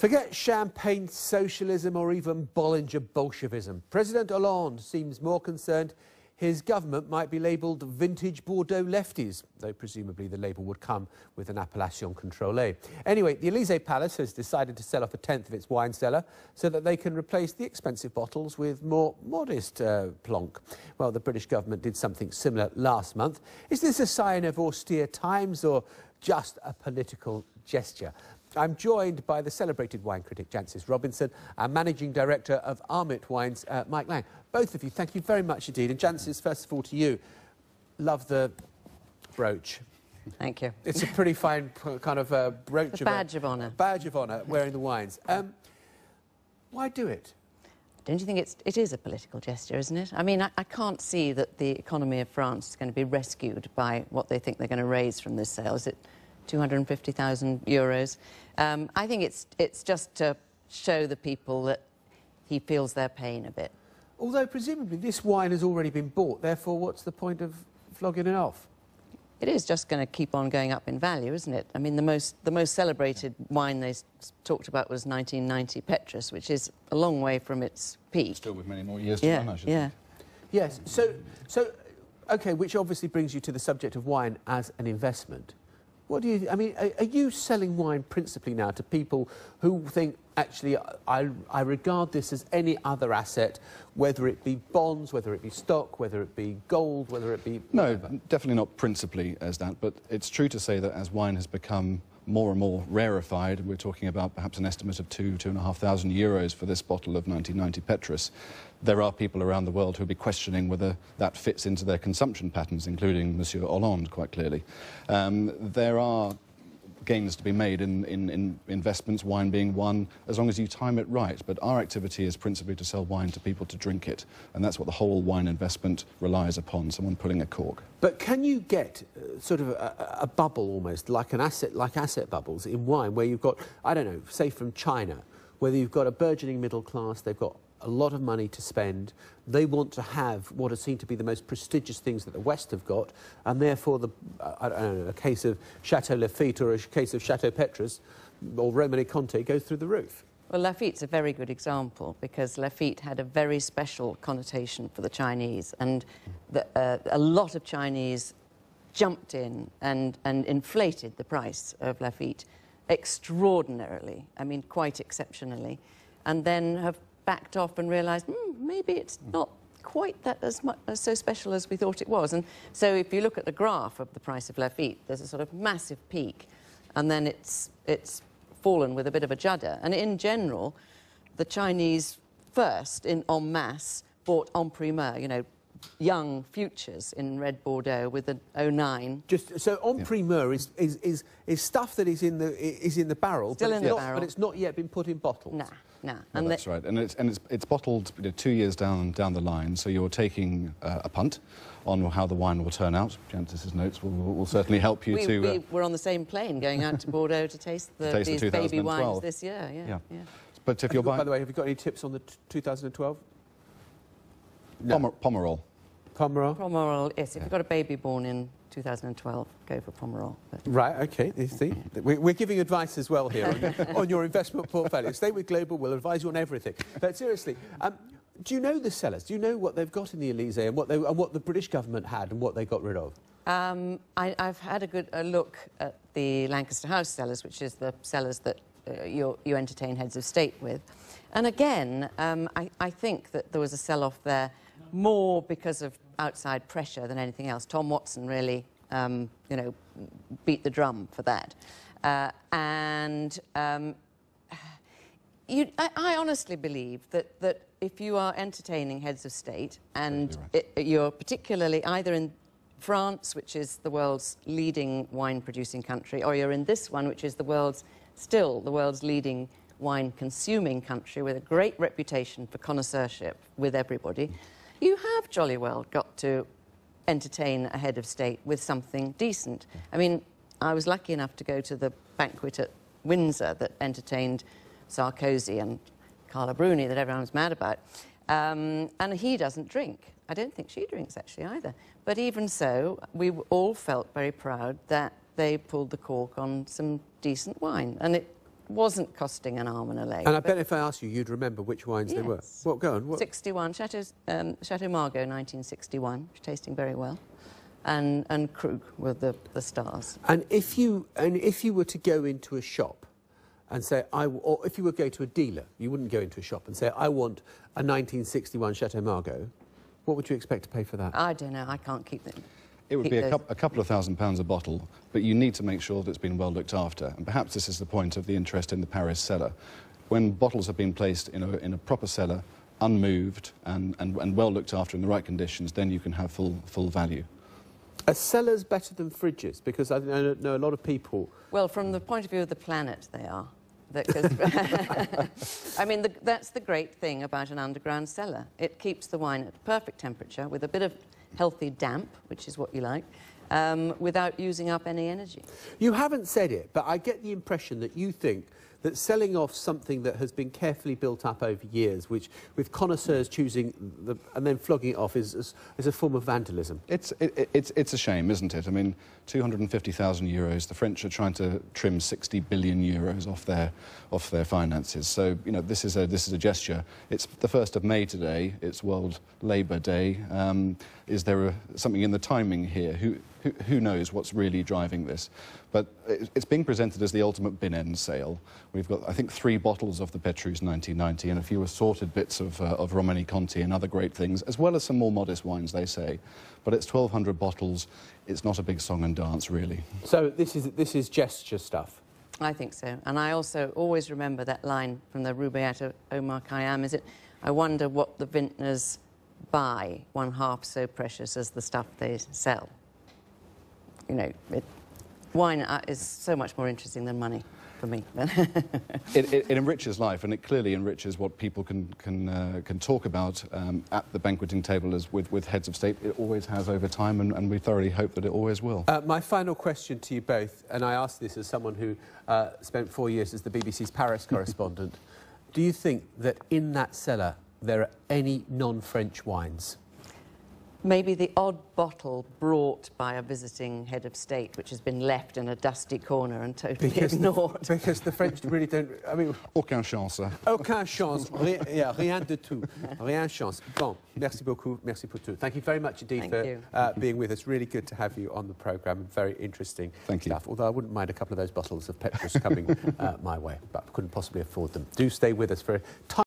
Forget champagne socialism or even Bollinger Bolshevism. President Hollande seems more concerned his government might be labelled vintage Bordeaux lefties, though presumably the label would come with an appellation contrôlée. Anyway, the Élysée Palace has decided to sell off a tenth of its wine cellar so that they can replace the expensive bottles with more modest plonk. Well, the British government did something similar last month. Is this a sign of austere times or just a political gesture? I'm joined by the celebrated wine critic Jancis Robinson and Managing Director of Armit Wines, Mike Laing. Both of you, thank you very much indeed. And Jancis, first of all to you, love the brooch. Thank you. It's a pretty fine kind of brooch. A badge of honour. Badge of honour, wearing the wines. Why do it? Don't you think it is a political gesture, isn't it? I mean, I can't see that the economy of France is going to be rescued by what they think they're going to raise from this sale. Is it 250,000 euros? I think it's just to show the people that he feels their pain a bit. Although presumably this wine has already been bought, therefore what's the point of flogging it off? It is just going to keep on going up in value, isn't it? I mean, the most celebrated wine they talked about was 1990 Petrus, which is a long way from its peak. Still with many more years to run, I should think. Yes, so, OK, which obviously brings you to the subject of wine as an investment. What do you, I mean, are you selling wine principally now to people who think, actually, I regard this as any other asset, whether it be bonds, whether it be stock, whether it be gold, whether it be whatever? No, definitely not principally as that, but it's true to say that as wine has become more and more rarefied, we're talking about perhaps an estimate of €2,500 euros for this bottle of 1990 Petrus. There are people around the world who'll be questioning whether that fits into their consumption patterns, including Monsieur Hollande, quite clearly. There are gains to be made in investments, wine being one, as long as you time it right. But our activity is principally to sell wine to people to drink it, and that's what the whole wine investment relies upon, someone pulling a cork. But can you get sort of a bubble almost, like asset bubbles in wine, where you've got, I don't know, say from China, where you've got a burgeoning middle class, they've got a lot of money to spend, they want to have what are seen to be the most prestigious things that the West have got, and therefore I don't know, a case of Chateau Lafite or a case of Chateau Petrus or Romane Conti goes through the roof. Well, Lafite's a very good example because Lafite had a very special connotation for the Chinese, and a lot of Chinese jumped in and inflated the price of Lafite extraordinarily, I mean quite exceptionally, and then have backed off and realised maybe it's not quite that as so special as we thought it was. And so if you look at the graph of the price of Lafite, there's a sort of massive peak, and then it's fallen with a bit of a judder. And in general, the Chinese first en masse bought en primeur, you know, young futures in red Bordeaux with an 09. Just so en primeur is stuff that is in the barrel, still in the barrel, but it's not yet been put in bottles. Nah. No, and that's right, and it's bottled 2 years down the line, so you're taking a punt on how the wine will turn out. Jancis's notes will certainly help you to. We were on the same plane going out to Bordeaux to taste these baby wines this year. Yeah. But if you're buying, by the way, have you got any tips on the 2012? No. Pomerol. Pomerol? Pomerol, yes. If you've got a baby born in 2012, go for Pomerol. Right, OK. You see, we're giving advice as well here on your investment portfolio. Stay with Global, we'll advise you on everything. But seriously, do you know the sellers? Do you know what they've got in the Élysée and what the British government had and what they got rid of? I've had a look at the Lancaster House cellars, which is the cellars that you entertain heads of state with. And again, I think that there was a sell-off there more because of outside pressure than anything else. Tom Watson really, you know, beat the drum for that. I honestly believe that if you are entertaining heads of state and you're particularly either in France, which is the world's leading wine-producing country, or you're in this one, which is still the world's leading wine-consuming country with a great reputation for connoisseurship with everybody, you have jolly well got to entertain a head of state with something decent. I mean, I was lucky enough to go to the banquet at Windsor that entertained Sarkozy and Carla Bruni that everyone was mad about. And he doesn't drink. I don't think she drinks, actually, either. But even so, we all felt very proud that they pulled the cork on some decent wine. And it wasn't costing an arm and a leg. And I bet if I asked you, you'd remember which wines they were. Well, go on. What? 61, Chateau Margaux, 1961, tasting very well. And Krug were the stars. And if you were to go into a shop and say, or if you were going to a dealer, you wouldn't go into a shop and say, I want a 1961 Chateau Margaux, what would you expect to pay for that? I don't know, I can't keep them. It would be a couple of £1,000s a bottle, but you need to make sure that it's been well looked after. And perhaps this is the point of the interest in the Paris cellar. When bottles have been placed in a proper cellar, unmoved and well looked after in the right conditions, then you can have full value. Are cellars better than fridges? Because I know a lot of people... Well, from the point of view of the planet, they are. I mean, that's the great thing about an underground cellar. It keeps the wine at perfect temperature with a bit of healthy damp, which is what you like, without using up any energy. You haven't said it, but I get the impression that you think that selling off something that has been carefully built up over years, which with connoisseurs choosing and then flogging it off is a form of vandalism. It's a shame, isn't it? I mean, 250,000 euros. The French are trying to trim 60 billion euros off their finances. So you know, this is a gesture. It's the 1st of May today. It's World Labour Day. Is there something in the timing here? Who knows what's really driving this? But it's being presented as the ultimate bin end sale. We've got, I think, 3 bottles of the Petrus 1990 and a few assorted bits of Romani Conti and other great things, as well as some more modest wines, they say. But it's 1,200 bottles. It's not a big song and dance, really. So this is gesture stuff? I think so. And I also always remember that line from the Rubaiyat Omar Khayyam, is it, I wonder what the vintners buy, one half so precious as the stuff they sell. You know, wine is so much more interesting than money for me. It enriches life, and it clearly enriches what people can talk about at the banqueting table as with heads of state. It always has over time, and we thoroughly hope that it always will. My final question to you both, and I ask this as someone who spent 4 years as the BBC's Paris correspondent. Do you think that in that cellar there are any non-French wines? Maybe the odd bottle brought by a visiting head of state, which has been left in a dusty corner and totally ignored. Because the French really don't... I mean... Aucun chance. Aucun chance. Rien de tout. Rien chance. Bon, merci beaucoup. Merci pour tout. Thank you very much indeed for being with us. Really good to have you on the programme. Very interesting stuff. Although I wouldn't mind a couple of those bottles of Petrus coming my way, but couldn't possibly afford them. Do stay with us for a time.